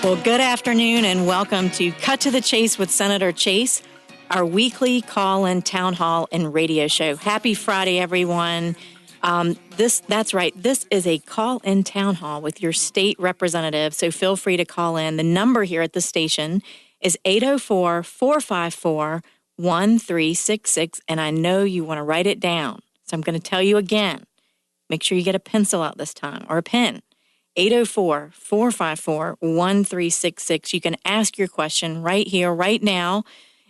Well, good afternoon and welcome to Cut to the Chase with Senator Chase, our weekly call-in town hall and radio show. Happy Friday, everyone. That's right. This is a call-in town hall with your state representative, so feel free to call in. The number here at the station is 804-454-1366, and I know you want to write it down, so I'm going to tell you again. Make sure you get a pencil out this time, or a pen. 804-454-1366. You can ask your question right here, right now.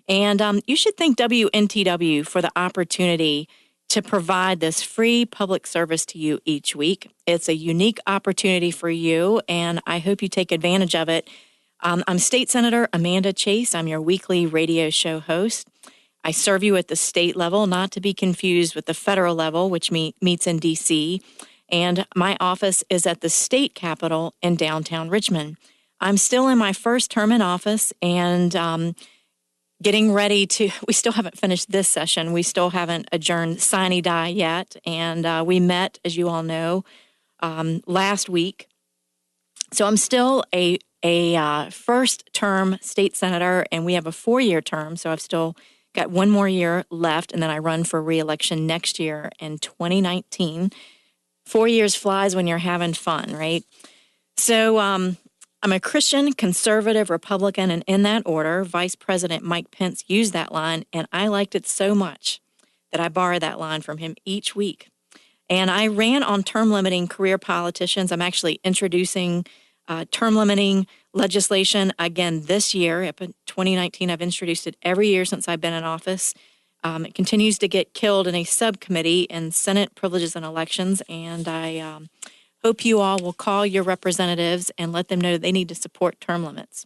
And you should thank WNTW for the opportunity to provide this free public service to you each week. It's a unique opportunity for you, and I hope you take advantage of it. I'm State Senator Amanda Chase. I'm your weekly radio show host. I serve you at the state level, not to be confused with the federal level, which meets in D.C., and my office is at the state capitol in downtown Richmond. I'm still in my first term in office and getting ready to, we still haven't finished this session. We still haven't adjourned sine die yet. And we met, as you all know, last week. So I'm still a first term state senator, and we have a 4-year term. So I've still got 1 more year left, and then I run for re-election next year in 2019. 4 years flies when you're having fun, right? So I'm a Christian, conservative, Republican, and in that order, Vice President Mike Pence used that line, and I liked it so much that I borrowed that line from him each week. And I ran on term-limiting career politicians. I'm actually introducing term-limiting legislation again this year. Up in 2019, I've introduced it every year since I've been in office. It continues to get killed in a subcommittee in Senate Privileges and Elections, and I hope you all will call your representatives and let them know that they need to support term limits.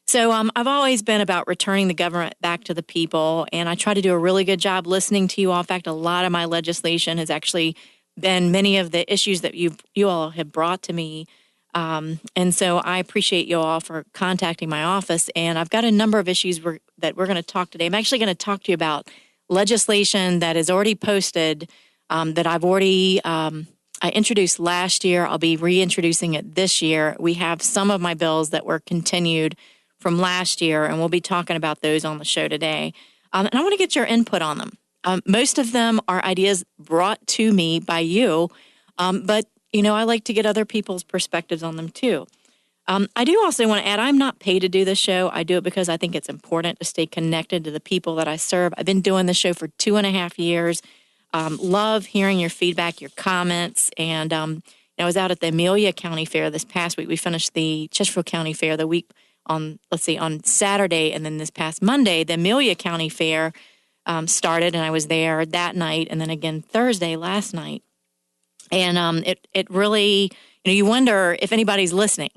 So I've always been about returning the government back to the people, and I try to do a really good job listening to you all. In fact, a lot of my legislation has actually been many of the issues that you all have brought to me. And so I appreciate you all for contacting my office. And I've got a number of issues that we're going to talk today. I'm actually going to talk to you about legislation that is already posted, that I've already I introduced last year. I'll be reintroducing it this year. We have some of my bills that were continued from last year, and we'll be talking about those on the show today. And I want to get your input on them. Most of them are ideas brought to me by you, but you know, I like to get other people's perspectives on them, too. I do also want to add, I'm not paid to do this show. I do it because I think it's important to stay connected to the people that I serve. I've been doing this show for 2.5 years. Love hearing your feedback, your comments. And I was out at the Amelia County Fair this past week. We finished the Chesterfield County Fair the week on Saturday. And then this past Monday, the Amelia County Fair started, and I was there that night. And then again Thursday, last night. And it really, you wonder if anybody's listening.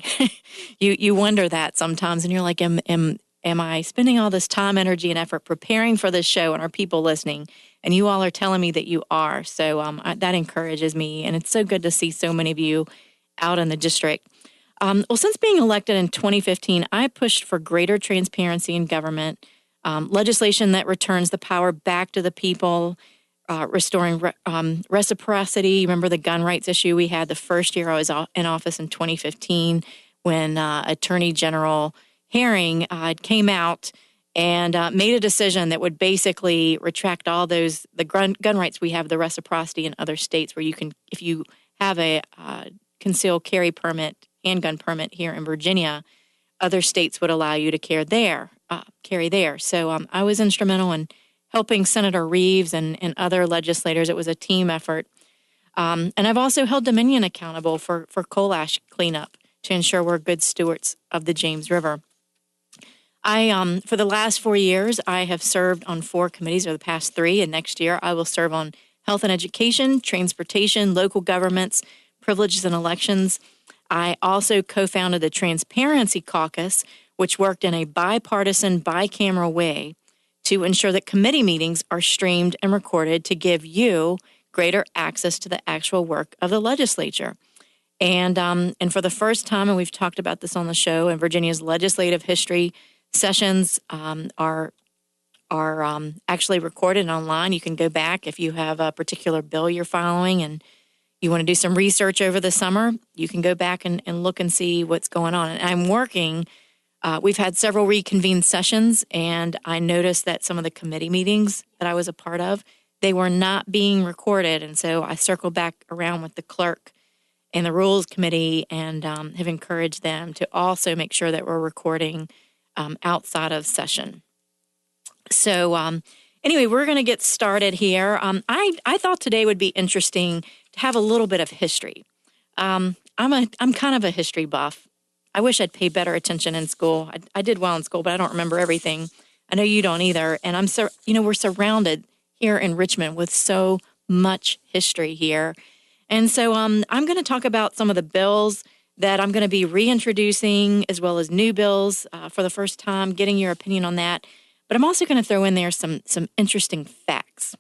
you wonder that sometimes, and you're like, am I spending all this time, energy, and effort preparing for this show, and are people listening? And you all are telling me that you are. So that encourages me, and it's so good to see so many of you out in the district. Well, since being elected in 2015, I pushed for greater transparency in government, legislation that returns the power back to the people, restoring reciprocity. Remember the gun rights issue we had the first year I was in office in 2015 when Attorney General Herring came out and made a decision that would basically retract all the gun rights we have, the reciprocity in other states where you can, if you have a concealed carry permit, handgun permit here in Virginia, other states would allow you to carry there. So I was instrumental in helping Senator Reeves and other legislators. It was a team effort. And I've also held Dominion accountable for coal ash cleanup to ensure we're good stewards of the James River. For the last 4 years, I have served on 4 committees, or the past 3, and next year I will serve on health and education, transportation, local governments, privileges and elections. I also co-founded the Transparency Caucus, which worked in a bipartisan, bicameral way to ensure that committee meetings are streamed and recorded to give you greater access to the actual work of the legislature. And for the first time, and we've talked about this on the show, in Virginia's legislative history, sessions are actually recorded online. You can go back if you have a particular bill you're following and you want to do some research over the summer, you can go back and look and see what's going on. And I'm working. We've had several reconvened sessions, and I noticed that some of the committee meetings that I was a part of, they were not being recorded. And so I circled back around with the clerk and the Rules Committee and have encouraged them to also make sure that we're recording outside of session. So anyway, we're going to get started here. I thought today would be interesting to have a little bit of history. I'm kind of a history buff. I wish I'd paid better attention in school. I did well in school, but I don't remember everything. I know you don't either. And we're surrounded here in Richmond with so much history here. And so I'm going to talk about some of the bills that I'm going to be reintroducing, as well as new bills for the first time, getting your opinion on that. But I'm also going to throw in there some interesting facts.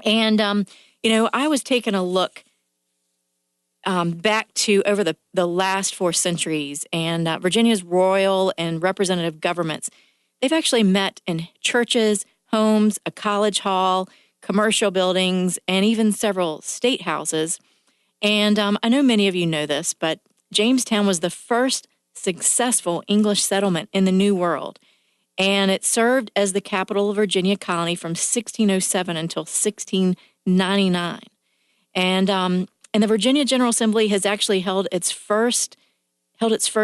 And, I was taking a look back to over the last 4 centuries, and Virginia's royal and representative governments, they've actually met in churches, homes, a college hall, commercial buildings, and even several state houses. And I know many of you know this, but Jamestown was the first successful English settlement in the New World. And it served as the capital of Virginia colony from 1607 until 1699. And the Virginia General Assembly has actually held its first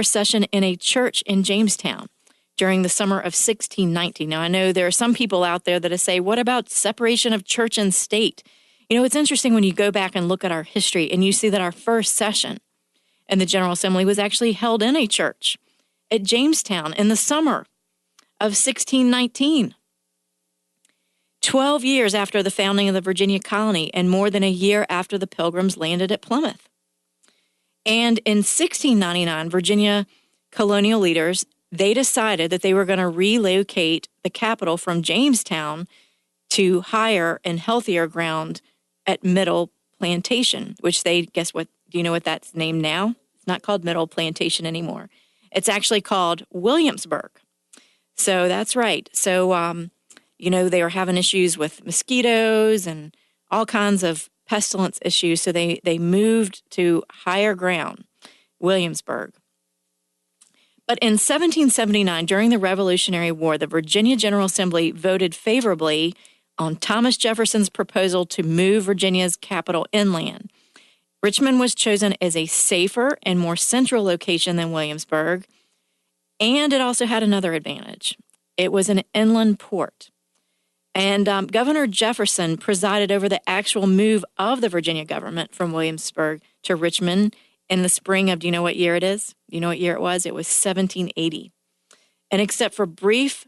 session in a church in Jamestown during the summer of 1619. Now, I know there are some people out there that say, what about separation of church and state? It's interesting when you go back and look at our history and you see that our first session in the General Assembly was actually held in a church at Jamestown in the summer of 1619. 12 years after the founding of the Virginia colony and more than a year after the Pilgrims landed at Plymouth. And in 1699, Virginia colonial leaders, they decided that they were going to relocate the capital from Jamestown to higher and healthier ground at Middle Plantation, which do you know what that's named now? It's not called Middle Plantation anymore. It's actually called Williamsburg. So that's right. So, they were having issues with mosquitoes and all kinds of pestilence issues. So they moved to higher ground, Williamsburg. But in 1779, during the Revolutionary War, the Virginia General Assembly voted favorably on Thomas Jefferson's proposal to move Virginia's capital inland. Richmond was chosen as a safer and more central location than Williamsburg, and it also had another advantage. It was an inland port. And Governor Jefferson presided over the actual move of the Virginia government from Williamsburg to Richmond in the spring of, do you know what year it is? You know what year it was? It was 1780. And except for brief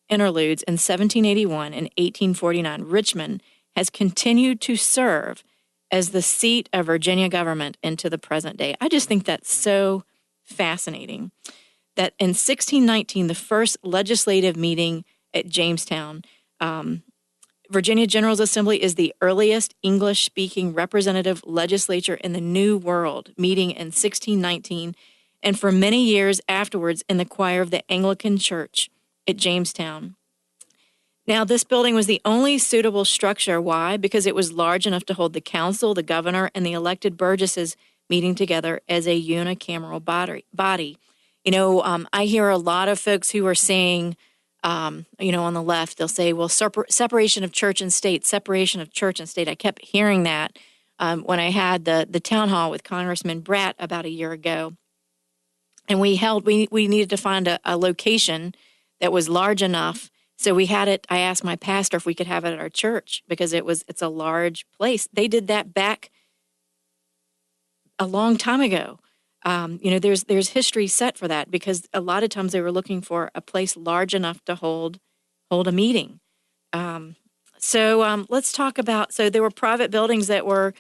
interludes in 1781 and 1849, Richmond has continued to serve as the seat of Virginia government into the present day. I just think that's so fascinating that in 1619, the first legislative meeting at Jamestown, Virginia General Assembly is the earliest English-speaking representative legislature in the New World, meeting in 1619, and for many years afterwards in the choir of the Anglican Church at Jamestown. Now, this building was the only suitable structure. Why? Because it was large enough to hold the council, the governor, and the elected burgesses meeting together as a unicameral body. I hear a lot of folks who are saying, on the left, they'll say, well, separation of church and state, separation of church and state. I kept hearing that when I had the town hall with Congressman Bratt about a year ago. And we needed to find a location that was large enough. So we had it. I asked my pastor if we could have it at our church because it's a large place. They did that back a long time ago. There's history set for that because a lot of times they were looking for a place large enough to hold a meeting. So let's talk about, so there were private buildings that were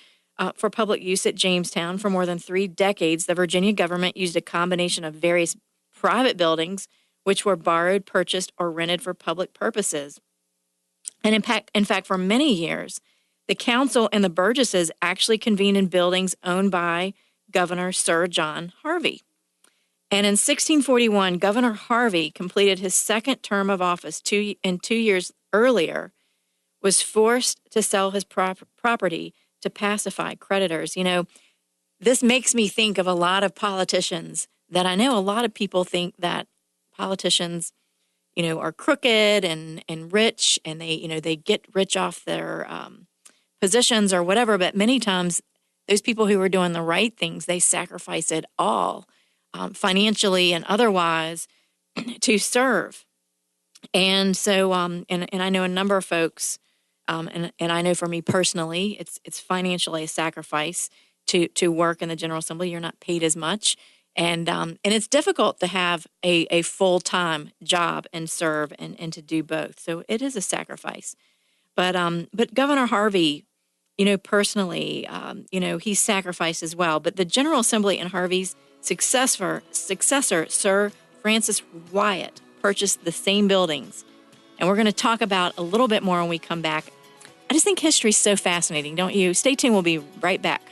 for public use at Jamestown for more than 3 decades. The Virginia government used a combination of various private buildings which were borrowed, purchased, or rented for public purposes. And in fact, for many years, the council and the burgesses actually convened in buildings owned by Governor Sir John Harvey. And in 1641, Governor Harvey completed his second term of office 2 years earlier, was forced to sell his property to pacify creditors. This makes me think of a lot of politicians that I know a lot of people think that politicians, are crooked and rich, and they get rich off their positions or whatever. But many times those people who are doing the right things, they sacrifice it all, financially and otherwise, to serve. And so, and I know a number of folks, and I know for me personally, it's financially a sacrifice to work in the General Assembly. You're not paid as much, and it's difficult to have a full-time job and serve and to do both. So it is a sacrifice. But Governor Harvey, personally, he sacrificed as well. But the General Assembly and Harvey's successor, Sir Francis Wyatt, purchased the same buildings. And we're going to talk about a little bit more when we come back. I just think history is so fascinating, don't you? Stay tuned. We'll be right back.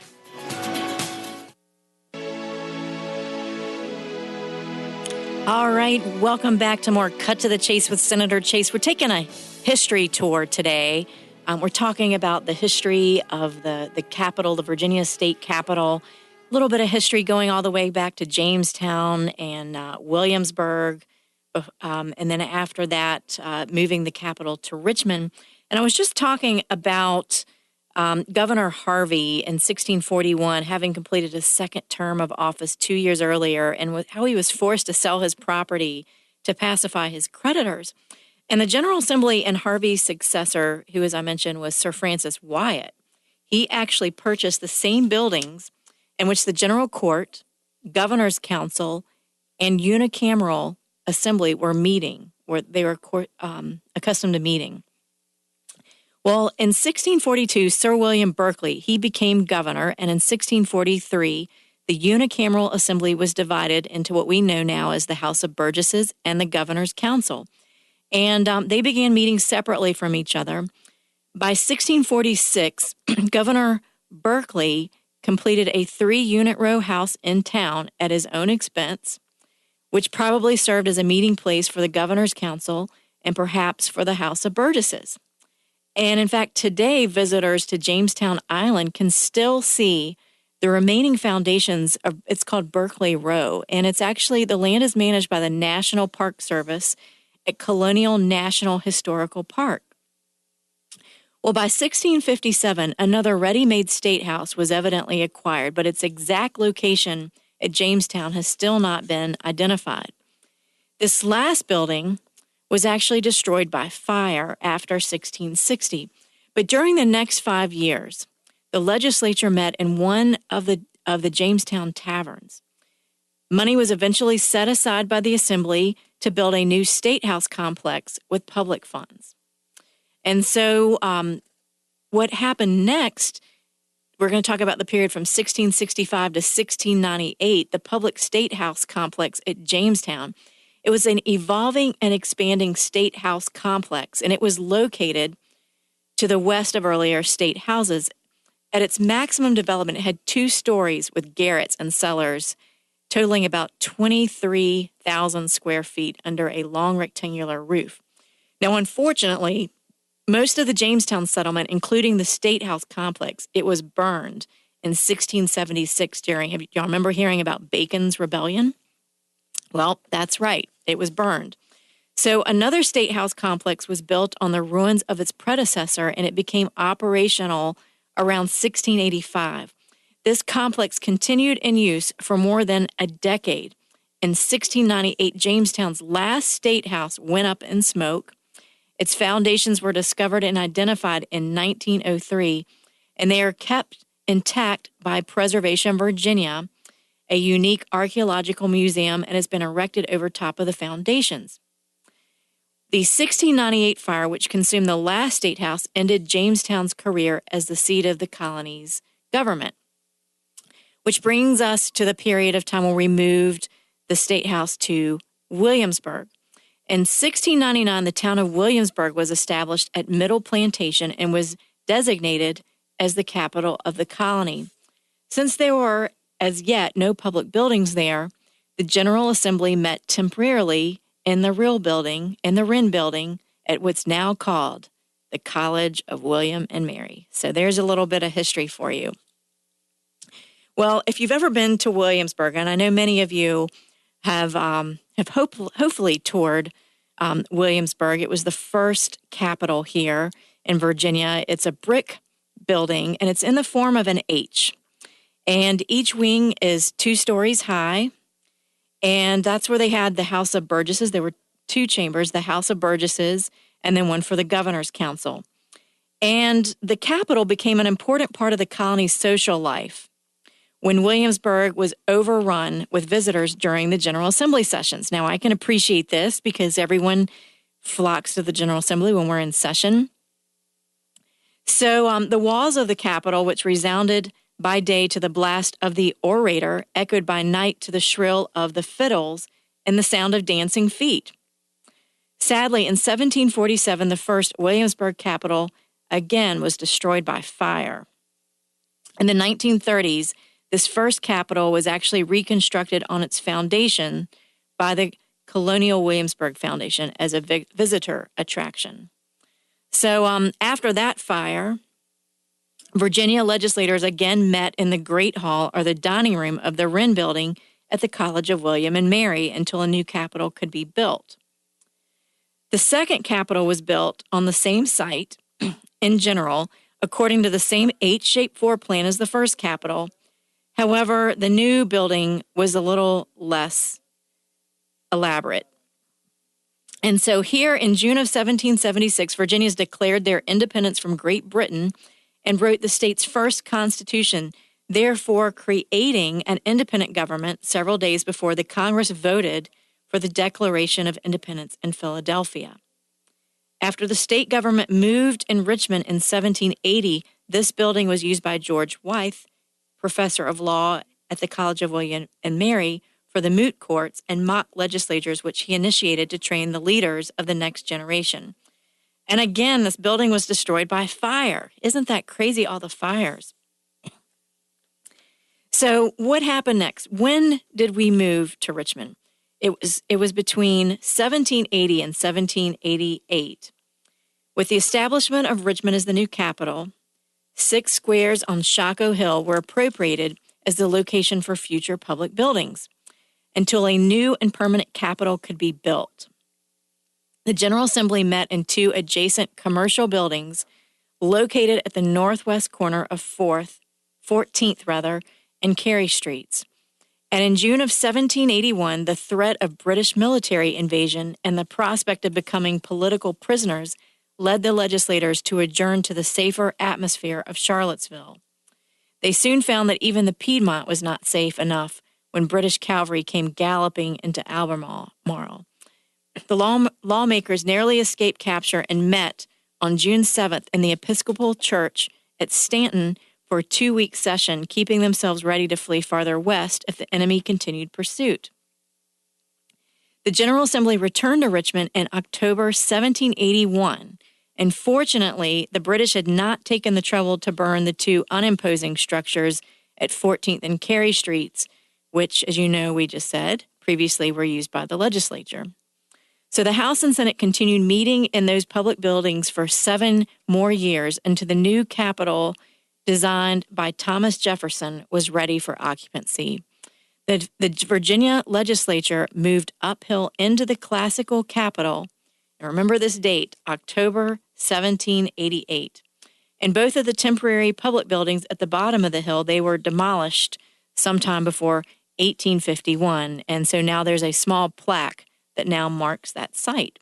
All right. Welcome back to more Cut to the Chase with Senator Chase. We're taking a history tour today. We're talking about the history of the Capitol, the Virginia State Capitol. A little bit of history going all the way back to Jamestown and Williamsburg. And then after that, moving the capital to Richmond. And I was just talking about Governor Harvey in 1641 having completed his second term of office 2 years earlier, and how he was forced to sell his property to pacify his creditors. And the General Assembly and Harvey's successor, who, as I mentioned, was Sir Francis Wyatt, he actually purchased the same buildings in which the General Court, Governor's Council, and unicameral assembly were meeting, where they were accustomed to meeting. Well, in 1642, Sir William Berkeley, he became governor, and in 1643, the unicameral assembly was divided into what we know now as the House of Burgesses and the Governor's Council. And they began meeting separately from each other. By 1646, Governor Berkeley completed a 3-unit row house in town at his own expense, which probably served as a meeting place for the Governor's Council and perhaps for the House of Burgesses. And in fact, today, visitors to Jamestown Island can still see the remaining foundations of, it's called Berkeley Row, and it's actually, the land is managed by the National Park Service at Colonial National Historical Park. Well, by 1657, another ready-made state house was evidently acquired, but its exact location at Jamestown has still not been identified. This last building was actually destroyed by fire after 1660. But during the next 5 years, the legislature met in one of the Jamestown taverns. Money was eventually set aside by the assembly to build a new state house complex with public funds. And so what happened next, we're going to talk about the period from 1665 to 1698, the public state house complex at Jamestown. It was an evolving and expanding state house complex, and it was located to the west of earlier state houses. At its maximum development, it had 2 stories with garrets and cellars, totaling about 23,000 square feet under a long rectangular roof. Now, unfortunately, most of the Jamestown settlement, including the state house complex, it was burned in 1676 y'all remember hearing about Bacon's Rebellion? Well, that's right. It was burned. So another state house complex was built on the ruins of its predecessor, and it became operational around 1685. This complex continued in use for more than a decade. In 1698, Jamestown's last state house went up in smoke. Its foundations were discovered and identified in 1903, and they are kept intact by Preservation Virginia, a unique archaeological museum, and has been erected over top of the foundations. The 1698 fire, which consumed the last state house, ended Jamestown's career as the seat of the colony's government, which brings us to the period of time when we moved the state house to Williamsburg. In 1699, the town of Williamsburg was established at Middle Plantation and was designated as the capital of the colony. Since there were as yet no public buildings there, the General Assembly met temporarily in the Wren building at what's now called the College of William and Mary. So there's a little bit of history for you. Well, if you've ever been to Williamsburg, and I know many of you have hopefully toured Williamsburg. It was the first capital here in Virginia. It's a brick building, and it's in the form of an H. And each wing is 2 stories high, and that's where they had the House of Burgesses. There were 2 chambers, the House of Burgesses, and then one for the Governor's Council. And the Capitol became an important part of the colony's social life when Williamsburg was overrun with visitors during the General Assembly sessions. Now, I can appreciate this because everyone flocks to the General Assembly when we're in session. So the walls of the Capitol, which resounded by day to the blast of the orator, echoed by night to the shrill of the fiddles and the sound of dancing feet. Sadly, in 1747, the first Williamsburg Capitol again was destroyed by fire. In the 1930s, this first Capitol was actually reconstructed on its foundation by the Colonial Williamsburg Foundation as a visitor attraction. So after that fire, Virginia legislators again met in the Great Hall or the dining room of the Wren Building at the College of William and Mary until a new Capitol could be built. The second Capitol was built on the same site in general, according to the same H-shaped floor plan as the first Capitol. However, the new building was a little less elaborate. And so here in June of 1776, Virginians declared their independence from Great Britain and wrote the state's first constitution, therefore creating an independent government several days before the Congress voted for the Declaration of Independence in Philadelphia. After the state government moved in Richmond in 1780, this building was used by George Wythe, professor of law at the College of William and Mary, for the moot courts and mock legislatures, which he initiated to train the leaders of the next generation. And again, this building was destroyed by fire. Isn't that crazy, all the fires? So what happened next? When did we move to Richmond? It was between 1780 and 1788. With the establishment of Richmond as the new capital, 6 squares on Shockoe Hill were appropriated as the location for future public buildings until a new and permanent capital could be built. The General Assembly met in 2 adjacent commercial buildings located at the northwest corner of 14th and Carey Streets. And in June of 1781, the threat of British military invasion and the prospect of becoming political prisoners led the legislators to adjourn to the safer atmosphere of Charlottesville. They soon found that even the Piedmont was not safe enough when British cavalry came galloping into Albemarle. The lawmakers narrowly escaped capture and met on June 7th in the Episcopal Church at Stanton for a 2-week session, keeping themselves ready to flee farther west if the enemy continued pursuit. The General Assembly returned to Richmond in October 1781, and fortunately, the British had not taken the trouble to burn the 2 unimposing structures at 14th and Carey Streets, which, as you know, we just said, previously were used by the legislature. So the House and Senate continued meeting in those public buildings for 7 more years until the new Capitol, designed by Thomas Jefferson, was ready for occupancy. The Virginia legislature moved uphill into the classical Capitol. And remember this date, October 1788. And both of the temporary public buildings at the bottom of the hill, they were demolished sometime before 1851. And so now there's a small plaque that now marks that site.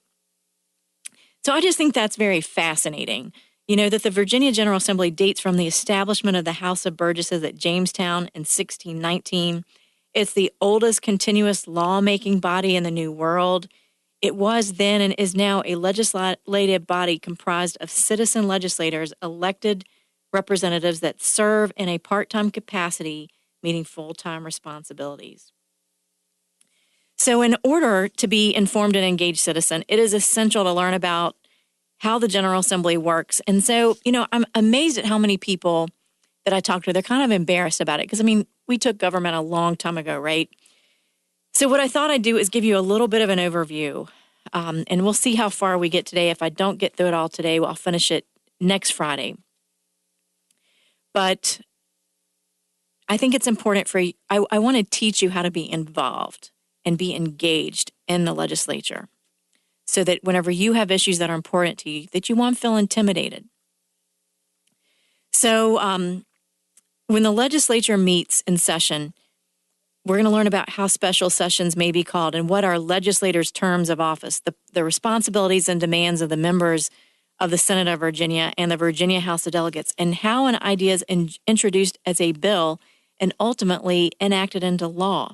So I just think that's very fascinating. You know, that the Virginia General Assembly dates from the establishment of the House of Burgesses at Jamestown in 1619. It's the oldest continuous lawmaking body in the New World. It was then and is now a legislative body comprised of citizen legislators, elected representatives that serve in a part-time capacity, meeting full-time responsibilities. So in order to be informed and engaged citizen, it is essential to learn about how the General Assembly works. And so, you know, I'm amazed at how many people that I talk to, they're kind of embarrassed about it. Because, I mean, we took government a long time ago, right? So what I thought I'd do is give you a little bit of an overview And we'll see how far we get today. If I don't get through it all today, I'll finish it next Friday. But I think it's important for you. I want to teach you how to be involved and be engaged in the legislature so that whenever you have issues that are important to you, that you won't feel intimidated. So when the legislature meets in session, we're going to learn about how special sessions may be called and what are legislators' terms of office, the responsibilities and demands of the members of the Senate of Virginia and the Virginia House of Delegates, and how an idea is introduced as a bill and ultimately enacted into law.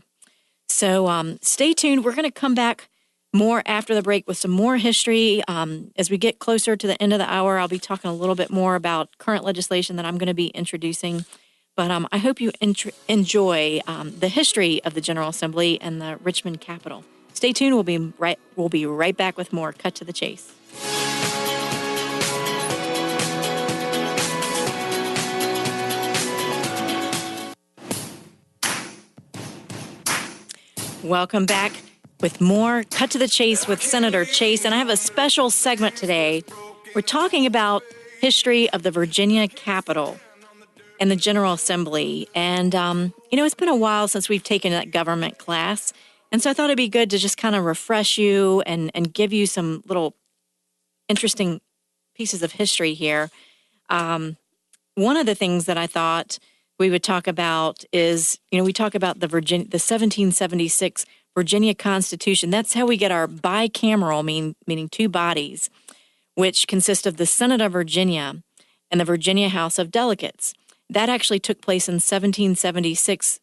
So stay tuned. We're going to come back more after the break with some more history. As we get closer to the end of the hour, I'll be talking a little bit more about current legislation that I'm going to be introducing. But I hope you enjoy the history of the General Assembly and the Richmond Capitol. Stay tuned. We'll be right back with more. Cut to the chase. Welcome back with more Cut to the Chase with Senator Chase. And I have a special segment today. We're talking about history of the Virginia Capitol and the General Assembly. And, it's been a while since we've taken that government class. And so I thought it'd be good to just kind of refresh you and give you some little interesting pieces of history here. One of the things that I thought we would talk about is, we talk about the 1776 Virginia Constitution. That's how we get our bicameral, meaning two bodies, which consist of the Senate of Virginia and the Virginia House of Delegates. That actually took place in 1776,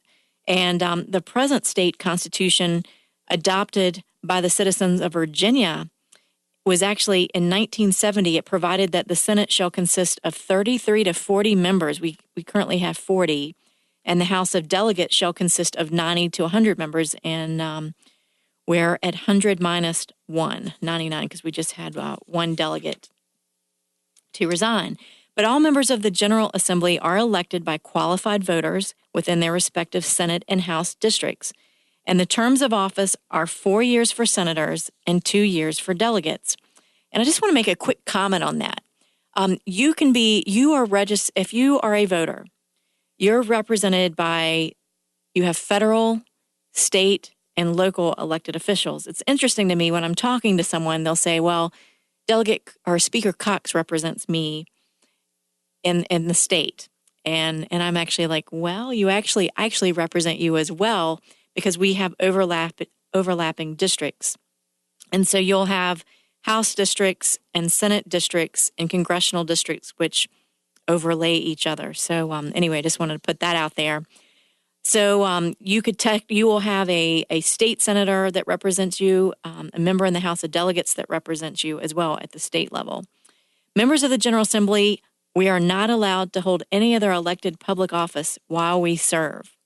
and the present state constitution adopted by the citizens of Virginia was actually in 1970. It provided that the Senate shall consist of 33 to 40 members. We currently have 40, and the House of Delegates shall consist of 90 to 100 members, and we're at 100 minus 1, 99, because we just had one delegate to resign. But all members of the General Assembly are elected by qualified voters within their respective Senate and House districts. And the terms of office are 4 years for senators and 2 years for delegates. And I just want to make a quick comment on that. If you are a voter, you're represented by, you have federal, state, and local elected officials. It's interesting to me when I'm talking to someone, they'll say, well, Delegate or Speaker Cox represents me in the state. And I'm actually like, well, I actually represent you as well, because we have overlapping districts. And so you'll have House districts and Senate districts and congressional districts, which overlay each other. So anyway, I just wanted to put that out there. So you will have a state senator that represents you, a member in the House of Delegates that represents you as well at the state level. Members of the General Assembly, we are not allowed to hold any other elected public office while we serve.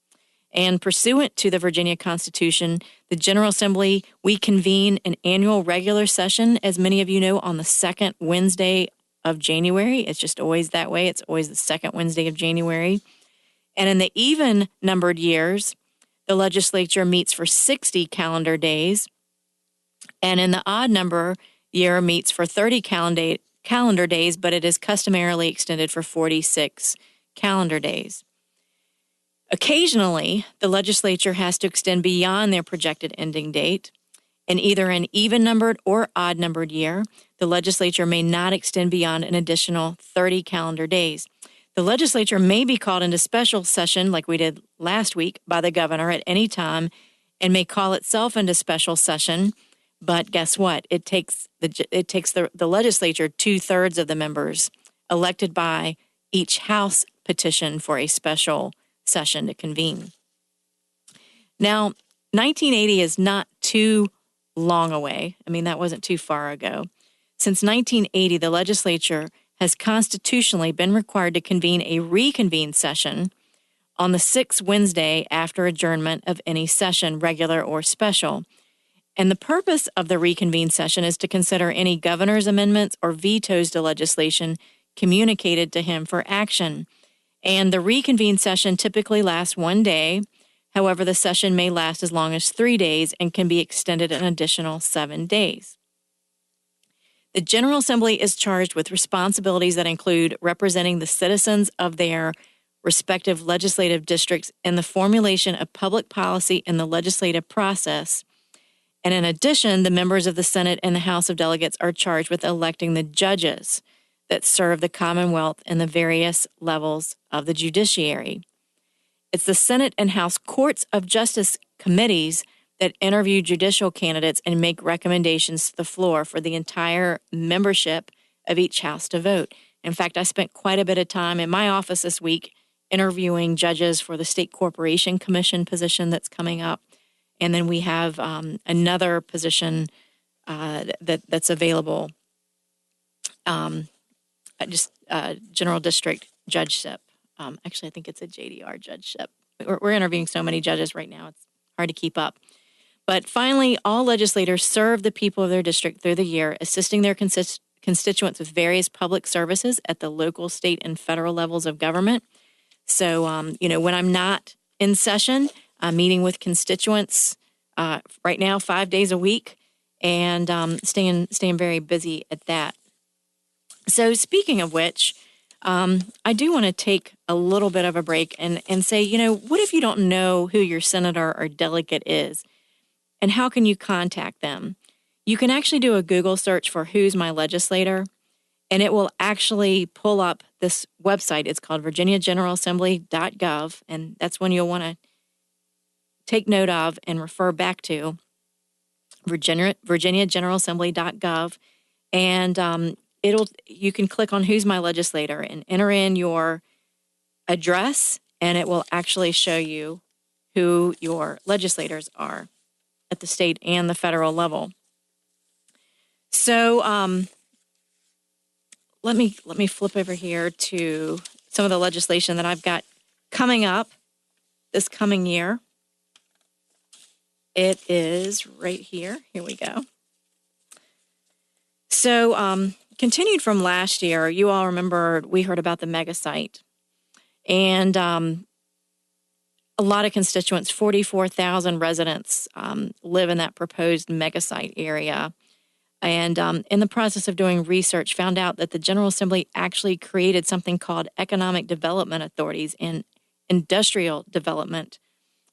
And pursuant to the Virginia Constitution, the General Assembly, we convene an annual regular session, as many of you know, on the second Wednesday of January. It's just always that way. It's always the second Wednesday of January. And in the even-numbered years, the legislature meets for 60 calendar days. And in the odd-number year, meets for 30 calendar days, but it is customarily extended for 46 calendar days. Occasionally, the legislature has to extend beyond their projected ending date. In either an even-numbered or odd-numbered year, the legislature may not extend beyond an additional 30 calendar days. The legislature may be called into special session, like we did last week, by the governor at any time, and may call itself into special session. But guess what? It takes the legislature 2/3 of the members elected by each House petition for a special session to convene. Now, 1980 is not too long away. I mean, that wasn't too far ago. Since 1980, the legislature has constitutionally been required to convene a reconvened session on the sixth Wednesday after adjournment of any session, regular or special. And the purpose of the reconvened session is to consider any governor's amendments or vetoes to legislation communicated to him for action. And the reconvened session typically lasts 1 day. However, the session may last as long as 3 days and can be extended an additional 7 days. The General Assembly is charged with responsibilities that include representing the citizens of their respective legislative districts in the formulation of public policy in the legislative process. And in addition, the members of the Senate and the House of Delegates are charged with electing the judges that serve the Commonwealth in the various levels of the judiciary. It's the Senate and House Courts of Justice committees that interview judicial candidates and make recommendations to the floor for the entire membership of each house to vote. In fact, I spent quite a bit of time in my office this week interviewing judges for the State Corporation Commission position that's coming up. And then we have another position that's available, General District Judgeship. Actually, I think it's a JDR judgeship. We're interviewing so many judges right now, it's hard to keep up. But finally, all legislators serve the people of their district through the year, assisting their constituents with various public services at the local, state, and federal levels of government. So, when I'm not in session, I'm meeting with constituents right now 5 days a week and staying very busy at that. So speaking of which, I do want to take a little bit of a break and say, what if you don't know who your senator or delegate is? And how can you contact them? You can actually do a Google search for who's my legislator, and it will actually pull up this website. It's called virginiageneralassembly.gov, and that's one you'll want to take note of and refer back to, virginiageneralassembly.gov. And you can click on who's my legislator and enter in your address, and it will actually show you who your legislators are at the state and the federal level. So let me flip over here to some of the legislation that I've got coming up this coming year. It is right here. Here we go. So continued from last year, you all remember we heard about the mega site. And a lot of constituents, 44,000 residents, live in that proposed mega site area. And in the process of doing research, found out that the General Assembly actually created something called Economic Development Authorities and Industrial Development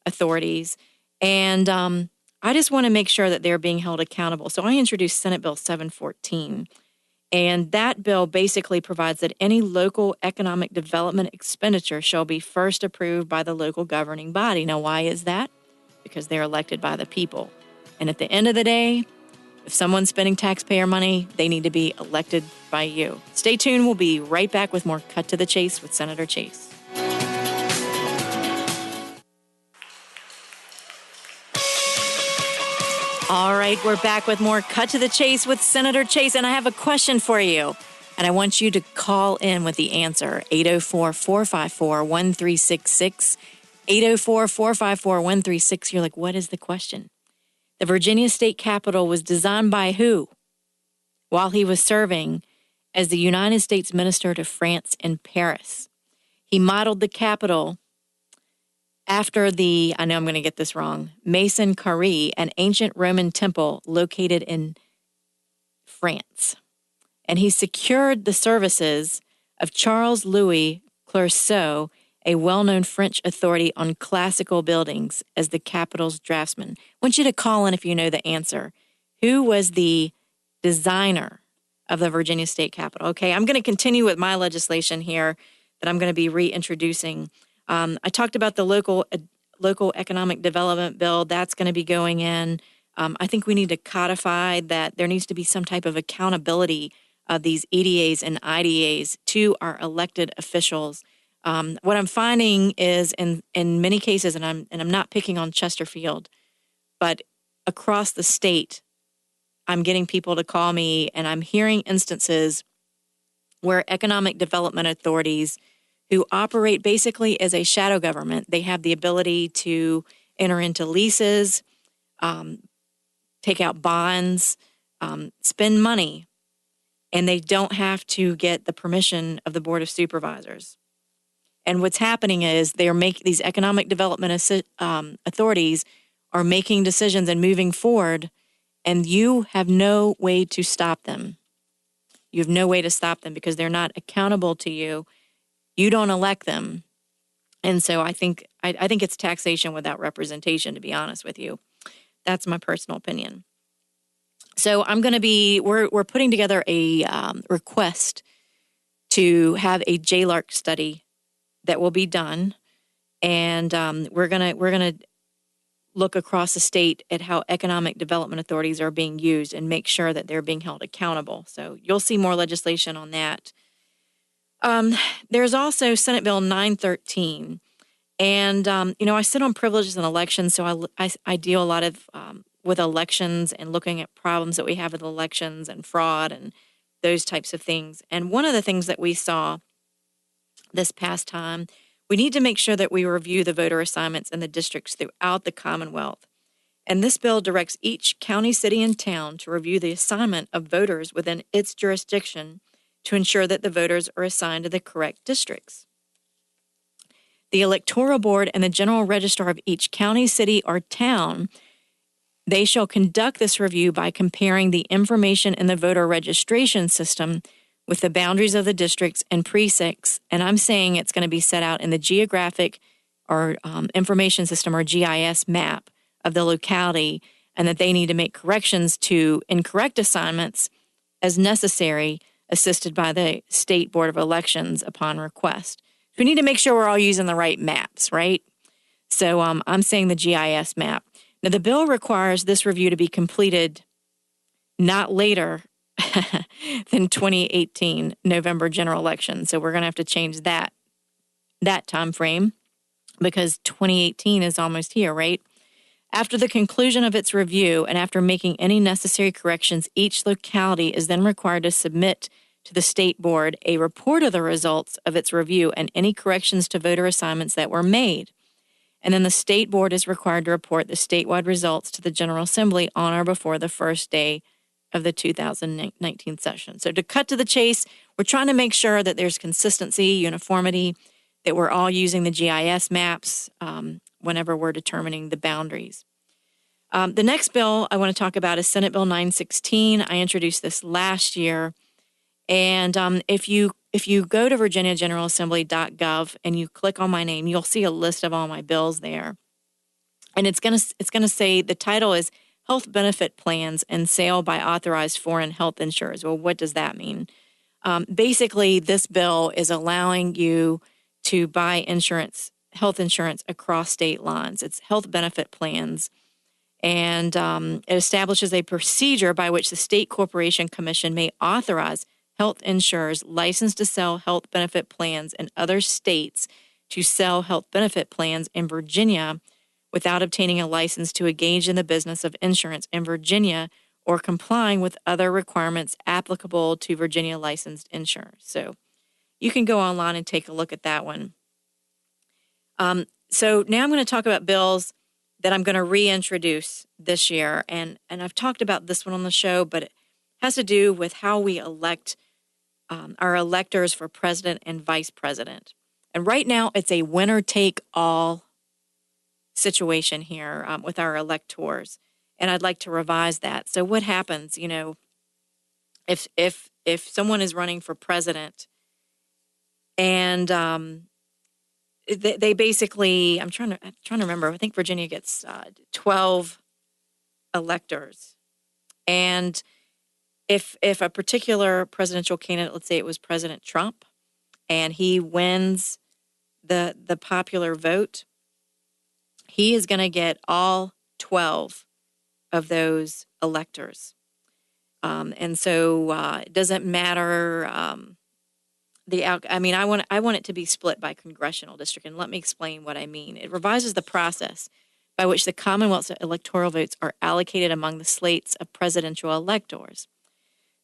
Authorities. And I just want to make sure that they're being held accountable. So I introduced Senate Bill 714. And that bill basically provides that any local economic development expenditure shall be first approved by the local governing body. Now, why is that? Because they're elected by the people. And at the end of the day, if someone's spending taxpayer money, they need to be elected by you. Stay tuned. We'll be right back with more Cut to the Chase with Senator Chase. All right, we're back with more Cut to the Chase with Senator Chase, and I have a question for you, and I want you to call in with the answer, 804-454-1366, 804-454-1366. You're like, what is the question? The Virginia State Capitol was designed by who while he was serving as the United States Minister to France in Paris? He modeled the Capitol after the, I know I'm going to get this wrong, Maison Carrée, an ancient Roman temple located in France. And he secured the services of Charles Louis Cleurceau, a well-known French authority on classical buildings, as the Capitol's draftsman. I want you to call in if you know the answer. Who was the designer of the Virginia State Capitol? Okay, I'm going to continue with my legislation here that I'm going to be reintroducing. I talked about the local economic development bill. That's going to be going in. I think we need to codify that there needs to be some type of accountability of these EDAs and IDAs to our elected officials. What I'm finding is in many cases, and I'm not picking on Chesterfield, but across the state, I'm getting people to call me, and I'm hearing instances where economic development authorities who operate basically as a shadow government, they have the ability to enter into leases, take out bonds, spend money, and they don't have to get the permission of the Board of Supervisors. And what's happening is these economic development authorities are making decisions and moving forward, and you have no way to stop them. You have no way to stop them because they're not accountable to you. You don't elect them. And so I think it's taxation without representation, to be honest with you. That's my personal opinion. So we're putting together a request to have a JLARC study that will be done, and we're gonna look across the state at how economic development authorities are being used and make sure that they're being held accountable. So you'll see more legislation on that. There's also Senate Bill 913. And, I sit on privileges and elections, so I deal a lot of with elections and looking at problems that we have with elections and fraud and those types of things. And one of the things that we saw this past time, we need to make sure that we review the voter assignments in the districts throughout the Commonwealth. And this bill directs each county, city, and town to review the assignment of voters within its jurisdiction to ensure that the voters are assigned to the correct districts. The Electoral Board and the General Registrar of each county, city, or town, they shall conduct this review by comparing the information in the voter registration system with the boundaries of the districts and precincts. And I'm saying it's going to be set out in the geographic or information system or GIS map of the locality, and that they need to make corrections to incorrect assignments as necessary, assisted by the State Board of Elections upon request. We need to make sure we're all using the right maps, right? So I'm saying the GIS map. Now, the bill requires this review to be completed not later than 2018 November general election. So we're going to have to change that time frame because 2018 is almost here, right? After the conclusion of its review and after making any necessary corrections, each locality is then required to submit to the State Board a report of the results of its review and any corrections to voter assignments that were made. And then the State Board is required to report the statewide results to the General Assembly on or before the first day of the 2019 session. So to cut to the chase, we're trying to make sure that there's consistency, uniformity, that we're all using the GIS maps whenever we're determining the boundaries. The next bill I want to talk about is Senate Bill 916. I introduced this last year. And if you go to virginiageneralassembly.gov and you click on my name, you'll see a list of all my bills there. And it's gonna say the title is Health Benefit Plans and Sale by Authorized Foreign Health Insurers. Well, what does that mean? Basically, this bill is allowing you to buy health insurance across state lines. It's health benefit plans. And it establishes a procedure by which the State Corporation Commission may authorize health insurers licensed to sell health benefit plans in other states to sell health benefit plans in Virginia without obtaining a license to engage in the business of insurance in Virginia or complying with other requirements applicable to Virginia licensed insurers. So you can go online and take a look at that one. So now I'm going to talk about bills that I'm going to reintroduce this year. And I've talked about this one on the show, but it has to do with how we elect our electors for president and vice president. And right now, it's a winner-take-all situation here with our electors. And I'd like to revise that. So what happens, if someone is running for president and they basically, I'm trying to remember, I think Virginia gets 12 electors. And if a particular presidential candidate, let's say it was President Trump, and he wins the popular vote, he is going to get all 12 of those electors. And so it doesn't matter I want it to be split by congressional district, and let me explain what I mean. It revises the process by which the Commonwealth's electoral votes are allocated among the slates of presidential electors,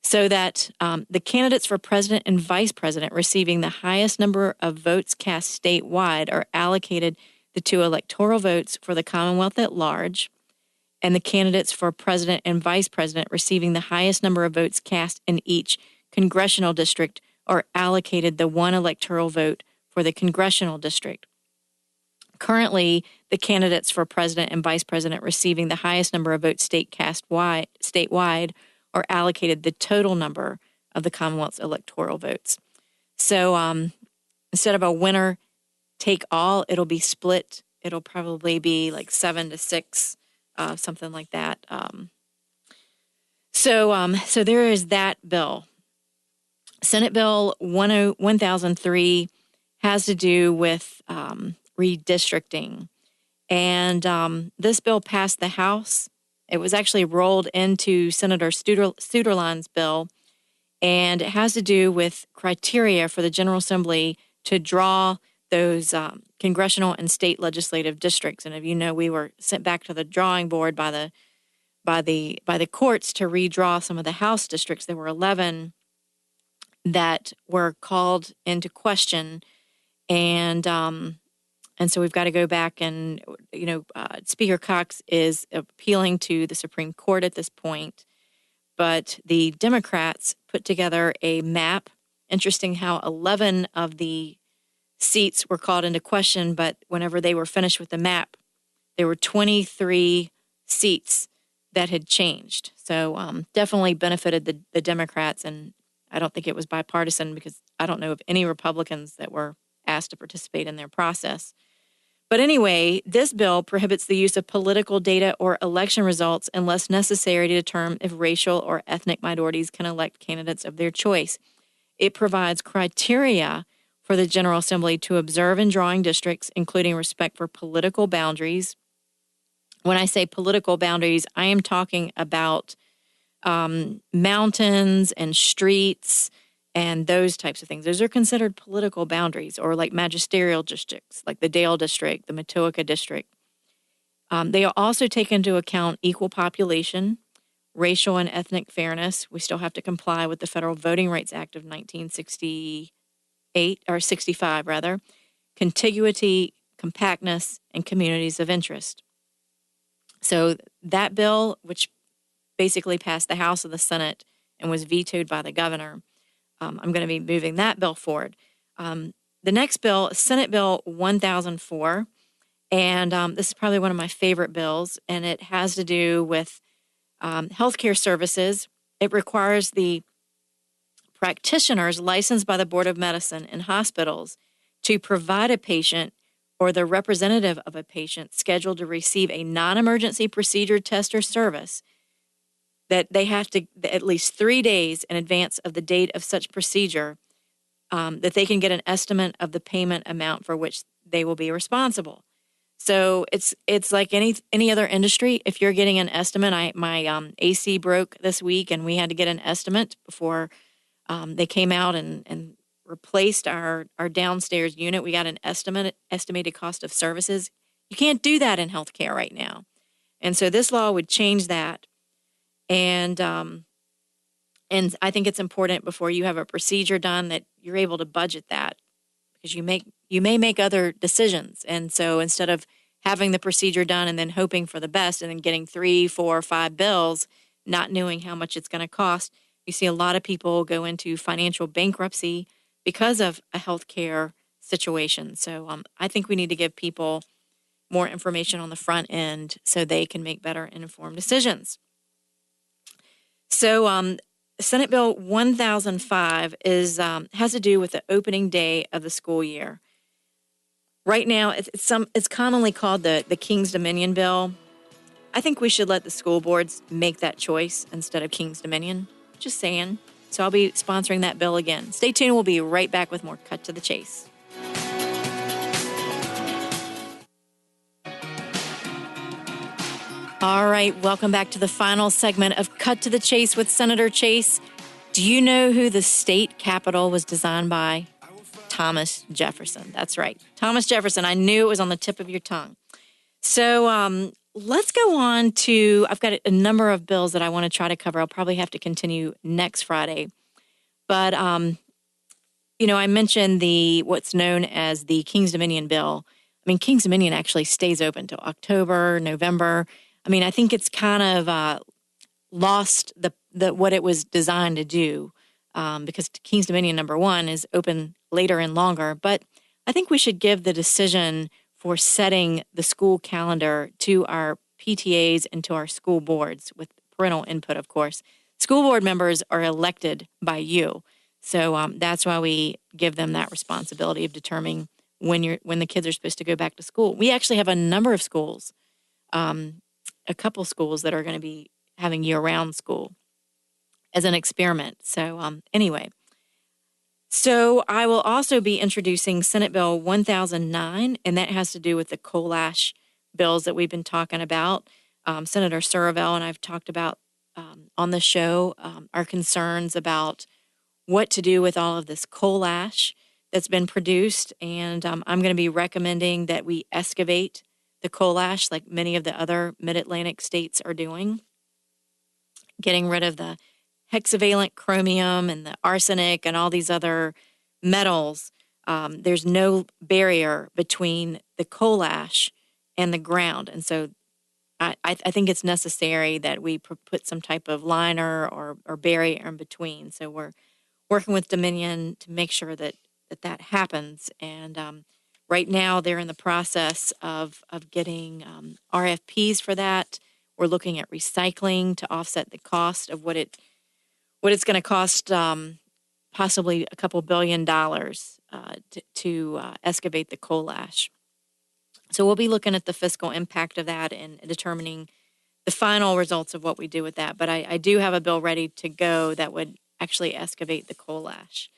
so that the candidates for president and vice president receiving the highest number of votes cast statewide are allocated the two electoral votes for the Commonwealth at large, and the candidates for president and vice president receiving the highest number of votes cast in each congressional district are allocated the one electoral vote for the congressional district. Currently, the candidates for president and vice president receiving the highest number of votes statewide are allocated the total number of the Commonwealth's electoral votes. So instead of a winner take all, it'll be split. It'll probably be like 7-6, something like that. So there is that bill. Senate Bill 1003 has to do with redistricting. And this bill passed the House. It was actually rolled into Senator Suderline's bill, and it has to do with criteria for the General Assembly to draw those congressional and state legislative districts. And if you know, we were sent back to the drawing board by the courts to redraw some of the House districts. There were 11 that were called into question, and so we've got to go back and, Speaker Cox is appealing to the Supreme Court at this point, but the Democrats put together a map. Interesting how 11 of the seats were called into question, but whenever they were finished with the map, there were 23 seats that had changed. So definitely benefited the Democrats, and I don't think it was bipartisan because I don't know of any Republicans that were asked to participate in their process. But anyway, this bill prohibits the use of political data or election results unless necessary to determine if racial or ethnic minorities can elect candidates of their choice. It provides criteria for the General Assembly to observe in drawing districts, including respect for political boundaries. When I say political boundaries, I am talking about mountains and streets and those types of things. Those are considered political boundaries, or like magisterial districts, like the Dale District, the Matoaka District. They also take into account equal population, racial and ethnic fairness. We still have to comply with the Federal Voting Rights Act of 1968, or 65 rather, contiguity, compactness, and communities of interest. So that bill, which basically passed the House and the Senate and was vetoed by the governor, I'm going to be moving that bill forward. The next bill, Senate Bill 1004, and this is probably one of my favorite bills, and it has to do with healthcare services. It requires the practitioners licensed by the Board of Medicine in hospitals to provide a patient or the representative of a patient scheduled to receive a non-emergency procedure, test, or service that they have to, at least 3 days in advance of the date of such procedure, that they can get an estimate of the payment amount for which they will be responsible. So it's like any other industry. If you're getting an estimate, my AC broke this week, and we had to get an estimate before they came out and replaced our downstairs unit. We got an estimated cost of services. You can't do that in healthcare right now, and so this law would change that. And I think it's important before you have a procedure done that you're able to budget that, because you may make other decisions. And so instead of having the procedure done and then hoping for the best and then getting 3, 4, 5 bills, not knowing how much it's going to cost, you see a lot of people go into financial bankruptcy because of a healthcare situation. So I think we need to give people more information on the front end so they can make better and informed decisions. So Senate Bill 1005 has to do with the opening day of the school year. Right now, it's commonly called the King's Dominion bill. I think we should let the school boards make that choice instead of King's Dominion. Just saying. So I'll be sponsoring that bill again. Stay tuned. We'll be right back with more Cut to the Chase. All right, welcome back to the final segment of Cut to the Chase with Senator Chase. Do you know who the state capitol was designed by? Thomas Jefferson. That's right. Thomas Jefferson. I knew it was on the tip of your tongue. So let's go on to, I've got a number of bills that I want to try to cover. I'll probably have to continue next Friday. But, I mentioned what's known as the King's Dominion bill. I mean, King's Dominion actually stays open till October, November. I mean, I think it's kind of lost the what it was designed to do, because King's Dominion number 1 is open later and longer. But I think we should give the decision for setting the school calendar to our PTAs and to our school boards with parental input, of course. School board members are elected by you. So that's why we give them that responsibility of determining when the kids are supposed to go back to school. We actually have a number of schools, a couple schools that are going to be having year-round school as an experiment. So so I will also be introducing Senate Bill 1009, and that has to do with the coal ash bills that we've been talking about. Senator Surville and I've talked about on the show our concerns about what to do with all of this coal ash that's been produced. And I'm going to be recommending that we excavate the coal ash like many of the other mid-Atlantic states are doing, getting rid of the hexavalent chromium and the arsenic and all these other metals. There's no barrier between the coal ash and the ground. And so I think it's necessary that we put some type of liner or barrier in between. So we're working with Dominion to make sure that happens. And right now they're in the process of getting RFPs for that. We're looking at recycling to offset the cost of what it's going to cost, possibly a couple $2 billion to excavate the coal ash. So we'll be looking at the fiscal impact of that and determining the final results of what we do with that. But I do have a bill ready to go that would actually excavate the coal ash.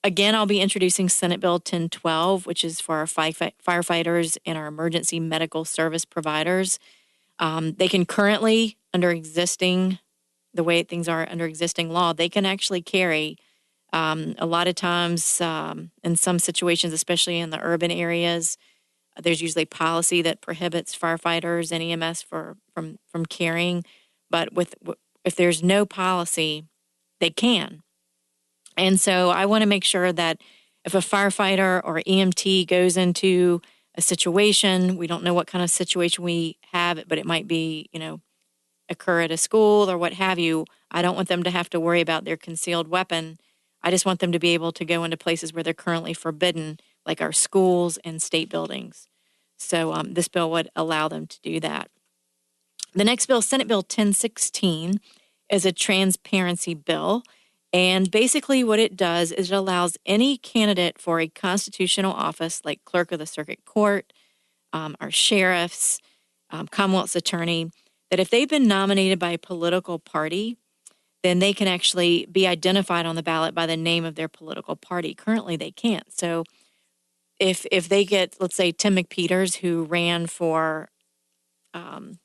Again, I'll be introducing Senate Bill 1012, which is for our firefighters and our emergency medical service providers. They can currently, the way things are under existing law, they can actually carry a lot of times in some situations, especially in the urban areas, there's usually policy that prohibits firefighters and EMS from carrying. But if there's no policy, they can. And so I want to make sure that if a firefighter or EMT goes into a situation, we don't know what kind of situation we have, but it might be, occur at a school or what have you. I don't want them to have to worry about their concealed weapon. I just want them to be able to go into places where they're currently forbidden, like our schools and state buildings. So this bill would allow them to do that. The next bill, Senate Bill 1016, is a transparency bill. And basically what it does is it allows any candidate for a constitutional office, like clerk of the circuit court, our sheriffs, Commonwealth's attorney, that if they've been nominated by a political party, then they can actually be identified on the ballot by the name of their political party. Currently, they can't. So if they get, let's say, Tim McPeters, who ran for Commissioner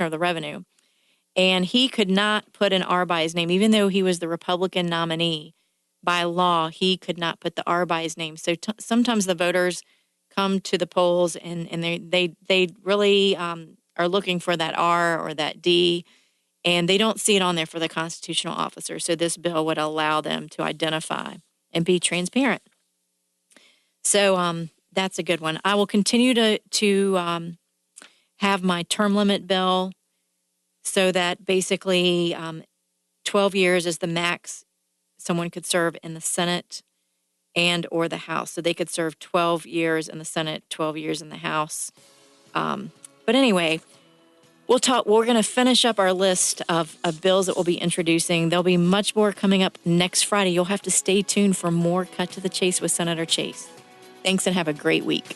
of the Revenue, and he could not put an R by his name, even though he was the Republican nominee. By law, he could not put the R by his name. So sometimes the voters come to the polls and they really are looking for that R or that D, and they don't see it on there for the constitutional officer. So this bill would allow them to identify and be transparent. So that's a good one. I will continue to have my term limit bill so that basically 12 years is the max someone could serve in the Senate and or the House. So they could serve 12 years in the Senate, 12 years in the House. But anyway, we're going to finish up our list of bills that we'll be introducing. There'll be much more coming up next Friday. You'll have to stay tuned for more Cut to the Chase with Senator Chase. Thanks and have a great week.